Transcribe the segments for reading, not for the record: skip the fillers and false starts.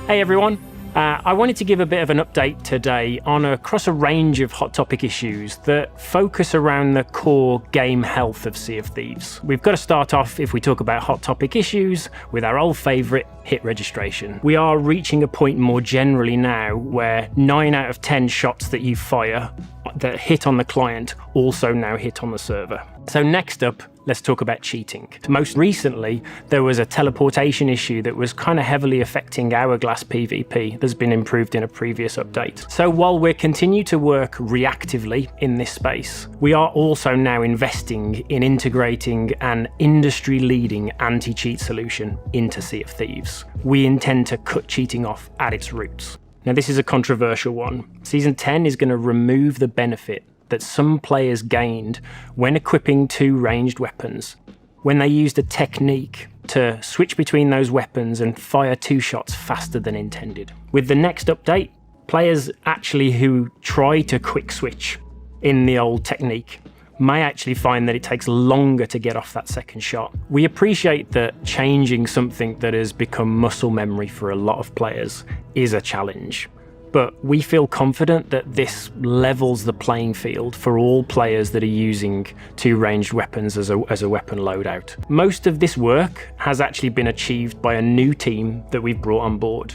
Hey everyone, I wanted to give a bit of an update today across a range of hot topic issues that focus around the core game health of Sea of Thieves. We've got to start off, if we talk about hot topic issues, with our old favourite, hit registration. We are reaching a point more generally now where 9 out of 10 shots that you fire that hit on the client also now hit on the server. So next up, let's talk about cheating. Most recently, there was a teleportation issue that was kind of heavily affecting Hourglass PvP that's been improved in a previous update. So while we're continuing to work reactively in this space, we are also now investing in integrating an industry-leading anti-cheat solution into Sea of Thieves. We intend to cut cheating off at its roots. Now, this is a controversial one. Season 10 is going to remove the benefit that some players gained when equipping 2 ranged weapons, when they used a technique to switch between those weapons and fire 2 shots faster than intended. With the next update, players actually who try to quick switch in the old technique may actually find that it takes longer to get off that second shot. We appreciate that changing something that has become muscle memory for a lot of players is a challenge. But we feel confident that this levels the playing field for all players that are using 2 ranged weapons as a weapon loadout. Most of this work has actually been achieved by a new team that we've brought on board.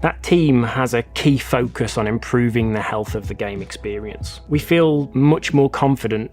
That team has a key focus on improving the health of the game experience. We feel much more confident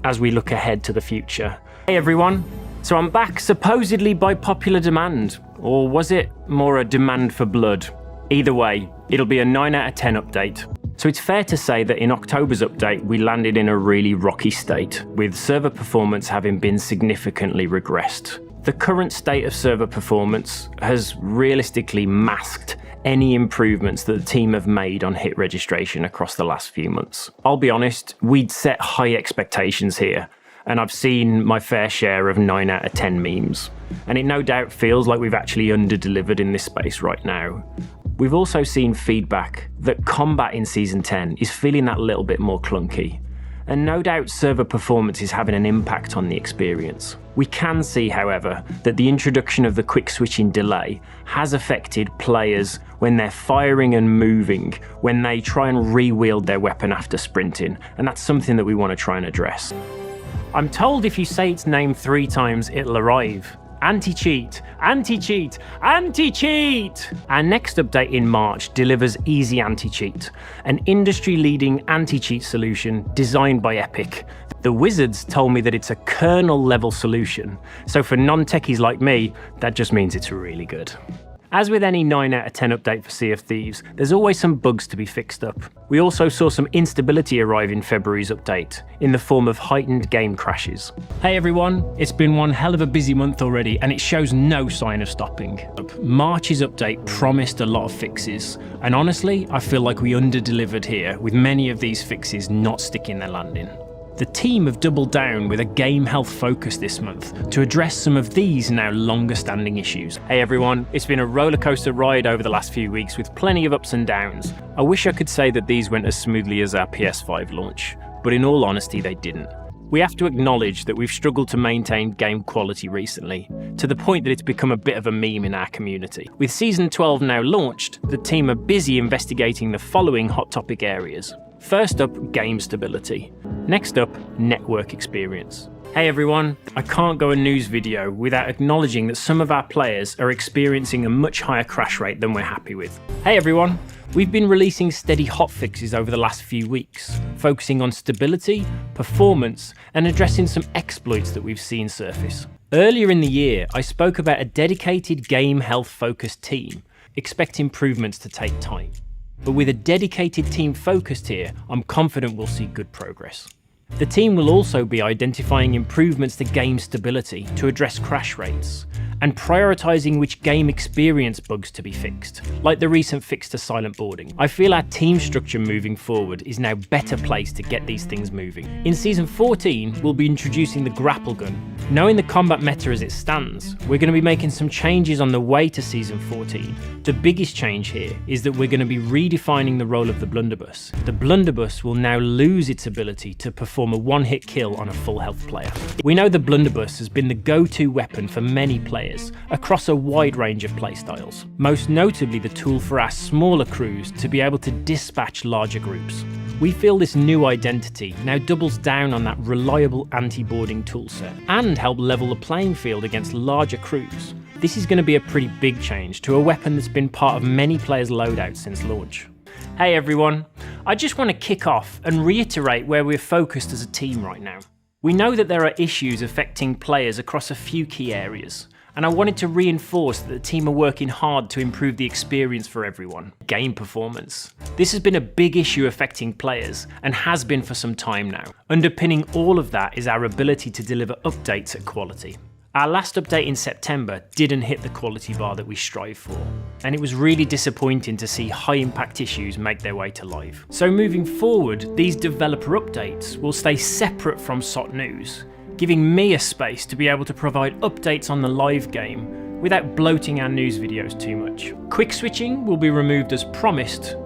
as we look ahead to the future. Hey everyone, so I'm back supposedly by popular demand, or was it more a demand for blood? Either way, it'll be a 9 out of 10 update. So it's fair to say that in October's update, we landed in a really rocky state, with server performance having been significantly regressed. The current state of server performance has realistically masked any improvements that the team have made on hit registration across the last few months. I'll be honest, we'd set high expectations here, and I've seen my fair share of 9 out of 10 memes. And it no doubt feels like we've actually under-delivered in this space right now. We've also seen feedback that combat in Season 10 is feeling that little bit more clunky, and no doubt server performance is having an impact on the experience. We can see, however, that the introduction of the quick switching delay has affected players when they're firing and moving, when they try and re-wield their weapon after sprinting, and that's something that we want to try and address. I'm told if you say its name 3 times, it'll arrive. Anti-cheat, anti-cheat, anti-cheat! Our next update in March delivers Easy Anti-Cheat, an industry-leading anti-cheat solution designed by Epic. The wizards told me that it's a kernel-level solution, so for non-techies like me, that just means it's really good. As with any 9 out of 10 update for Sea of Thieves, there's always some bugs to be fixed up. We also saw some instability arrive in February's update, in the form of heightened game crashes. Hey everyone, it's been one hell of a busy month already, and it shows no sign of stopping. March's update promised a lot of fixes, and honestly, I feel like we under-delivered here, with many of these fixes not sticking their landing. The team have doubled down with a game health focus this month to address some of these now longer standing issues. Hey everyone, it's been a rollercoaster ride over the last few weeks with plenty of ups and downs. I wish I could say that these went as smoothly as our PS5 launch, but in all honesty they didn't. We have to acknowledge that we've struggled to maintain game quality recently, to the point that it's become a bit of a meme in our community. With Season 12 now launched, the team are busy investigating the following hot topic areas. First up, game stability. Next up, network experience. Hey everyone, I can't go a news video without acknowledging that some of our players are experiencing a much higher crash rate than we're happy with. Hey everyone, we've been releasing steady hotfixes over the last few weeks, focusing on stability, performance, and addressing some exploits that we've seen surface. Earlier in the year, I spoke about a dedicated game health focused team. Expect improvements to take time. But with a dedicated team focused here, I'm confident we'll see good progress. The team will also be identifying improvements to game stability to address crash rates, and prioritising which game experience bugs to be fixed, like the recent fix to silent boarding. I feel our team structure moving forward is now better placed to get these things moving. In Season 14, we'll be introducing the grapple gun. Knowing the combat meta as it stands, we're going to be making some changes on the way to Season 14. The biggest change here is that we're going to be redefining the role of the blunderbuss. The blunderbuss will now lose its ability to perform a one-hit kill on a full health player. We know the blunderbuss has been the go-to weapon for many players, players across a wide range of playstyles, most notably the tool for our smaller crews to be able to dispatch larger groups. We feel this new identity now doubles down on that reliable anti-boarding toolset and help level the playing field against larger crews. This is going to be a pretty big change to a weapon that's been part of many players' loadouts since launch. Hey everyone, I just want to kick off and reiterate where we're focused as a team right now. We know that there are issues affecting players across a few key areas, and I wanted to reinforce that the team are working hard to improve the experience for everyone. Game performance. This has been a big issue affecting players, and has been for some time now. Underpinning all of that is our ability to deliver updates at quality. Our last update in September didn't hit the quality bar that we strive for, and it was really disappointing to see high impact issues make their way to live. So moving forward, these developer updates will stay separate from SOT News, giving me a space to be able to provide updates on the live game without bloating our news videos too much. Quick switching will be removed as promised.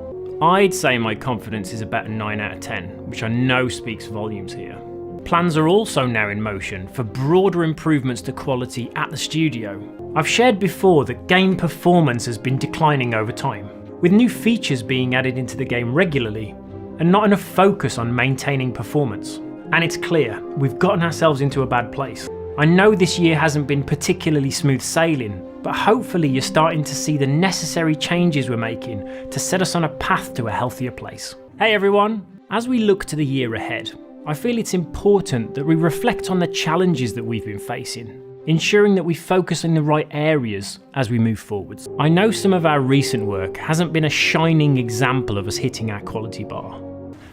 I'd say my confidence is about a 9 out of 10, which I know speaks volumes here. Plans are also now in motion for broader improvements to quality at the studio. I've shared before that game performance has been declining over time, with new features being added into the game regularly, and not enough focus on maintaining performance. And it's clear, we've gotten ourselves into a bad place. I know this year hasn't been particularly smooth sailing, but hopefully you're starting to see the necessary changes we're making to set us on a path to a healthier place. Hey everyone, as we look to the year ahead, I feel it's important that we reflect on the challenges that we've been facing, ensuring that we focus in the right areas as we move forwards. I know some of our recent work hasn't been a shining example of us hitting our quality bar.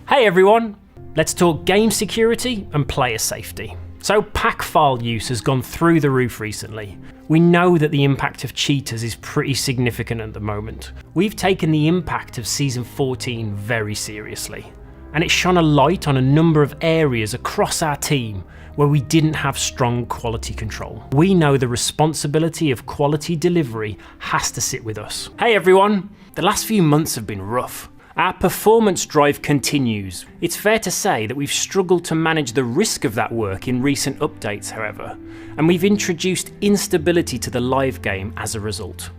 Hey everyone, let's talk game security and player safety. So pack file use has gone through the roof recently. We know that the impact of cheaters is pretty significant at the moment. We've taken the impact of Season 14 very seriously, and it shone a light on a number of areas across our team where we didn't have strong quality control. We know the responsibility of quality delivery has to sit with us. Hey everyone, the last few months have been rough. Our performance drive continues. It's fair to say that we've struggled to manage the risk of that work in recent updates, however, and we've introduced instability to the live game as a result.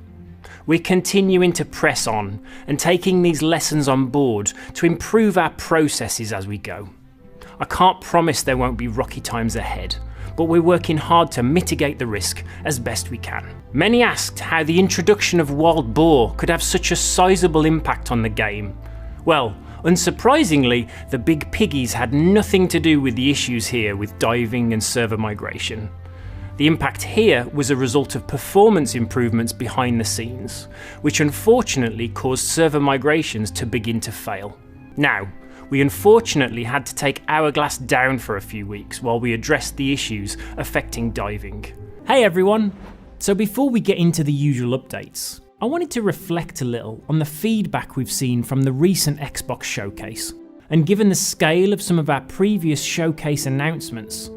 We're continuing to press on and taking these lessons on board to improve our processes as we go. I can't promise there won't be rocky times ahead, but we're working hard to mitigate the risk as best we can. Many asked how the introduction of wild boar could have such a sizable impact on the game. Well, unsurprisingly, the big piggies had nothing to do with the issues here with diving and server migration. The impact here was a result of performance improvements behind the scenes, which unfortunately caused server migrations to begin to fail. Now, we unfortunately had to take Hourglass down for a few weeks while we addressed the issues affecting diving. Hey everyone! So before we get into the usual updates, I wanted to reflect a little on the feedback we've seen from the recent Xbox showcase. And given the scale of some of our previous showcase announcements,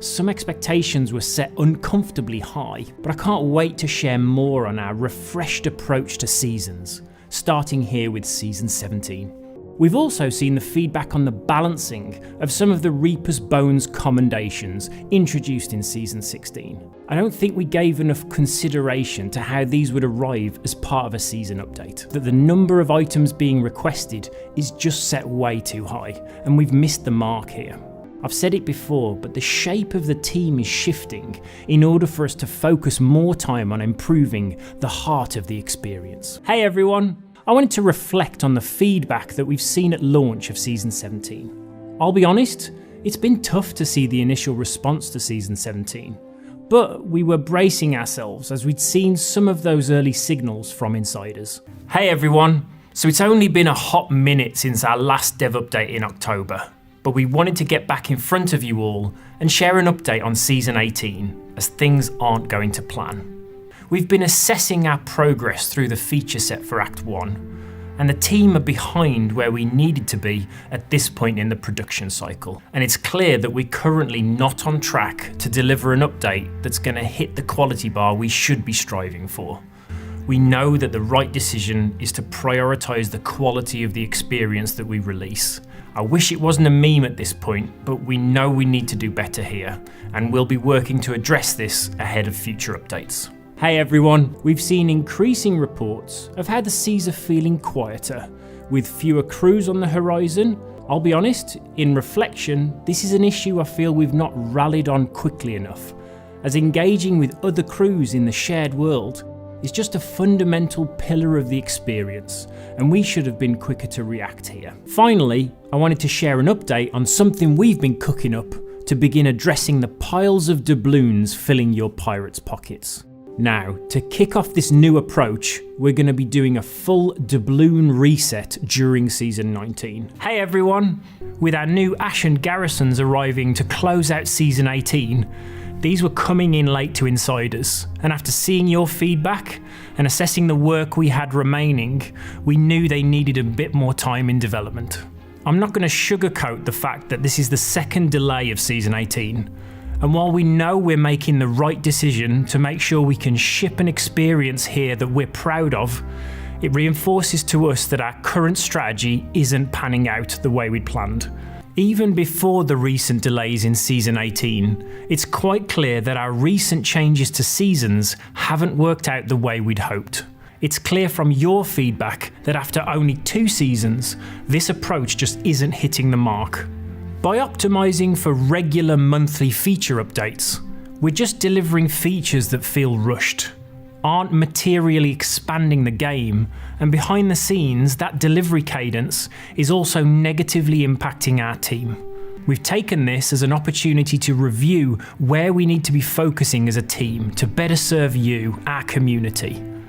some expectations were set uncomfortably high, but I can't wait to share more on our refreshed approach to seasons, starting here with Season 17. We've also seen the feedback on the balancing of some of the Reaper's Bones commendations introduced in Season 16. I don't think we gave enough consideration to how these would arrive as part of a season update, that the number of items being requested is just set way too high, and we've missed the mark here. I've said it before, but the shape of the team is shifting in order for us to focus more time on improving the heart of the experience. Hey everyone, I wanted to reflect on the feedback that we've seen at launch of Season 17. I'll be honest, it's been tough to see the initial response to Season 17, but we were bracing ourselves as we'd seen some of those early signals from insiders. Hey everyone, so it's only been a hot minute since our last dev update in October, but we wanted to get back in front of you all and share an update on Season 18, as things aren't going to plan. We've been assessing our progress through the feature set for Act 1, and the team are behind where we needed to be at this point in the production cycle. And it's clear that we're currently not on track to deliver an update that's going to hit the quality bar we should be striving for. We know that the right decision is to prioritise the quality of the experience that we release. I wish it wasn't a meme at this point, but we know we need to do better here, and we'll be working to address this ahead of future updates. Hey everyone, we've seen increasing reports of how the seas are feeling quieter, with fewer crews on the horizon. I'll be honest, in reflection, this is an issue I feel we've not rallied on quickly enough, as engaging with other crews in the shared world is just a fundamental pillar of the experience, and we should have been quicker to react here. Finally, I wanted to share an update on something we've been cooking up to begin addressing the piles of doubloons filling your pirates' pockets. Now, to kick off this new approach, we're going to be doing a full doubloon reset during Season 19. Hey everyone! With our new Ashen garrisons arriving to close out Season 18, these were coming in late to insiders, and after seeing your feedback and assessing the work we had remaining, we knew they needed a bit more time in development. I'm not going to sugarcoat the fact that this is the second delay of Season 18. And while we know we're making the right decision to make sure we can ship an experience here that we're proud of, it reinforces to us that our current strategy isn't panning out the way we'd planned. Even before the recent delays in Season 18, it's quite clear that our recent changes to seasons haven't worked out the way we'd hoped. It's clear from your feedback that after only 2 seasons, this approach just isn't hitting the mark. By optimizing for regular monthly feature updates, we're just delivering features that feel rushed, aren't materially expanding the game, and behind the scenes, that delivery cadence is also negatively impacting our team. We've taken this as an opportunity to review where we need to be focusing as a team to better serve you, our community.